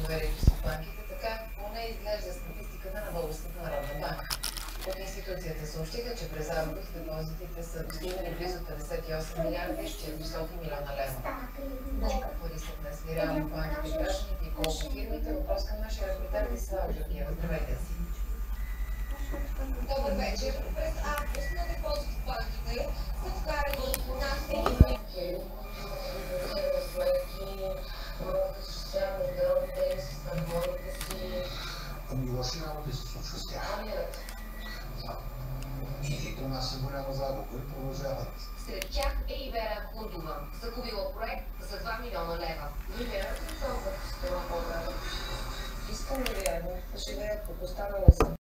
доверието си в банките, така поне изглежда статистиката на Българската народна банка. От институцията съобщиха, че през август депозитите са достигнали близо 58 милиарда и 400 милиона лева. Колко пари са внесли реално банките и гражданите и колко фирмите? Въпрос към нашия репортер Десислава Георгиева. Здравейте си! Добър вечер. През август на депозит в банките са вкарани над 1 Лоши работи се случва с тях. И това са голяма загуба и продължават. Сред тях е и Вера Кундова, загубила проект за 2 милиона лева. Ви вярвате ли толкова, че сте по-добре? Искам да вярвам, да живея, ако останала съм.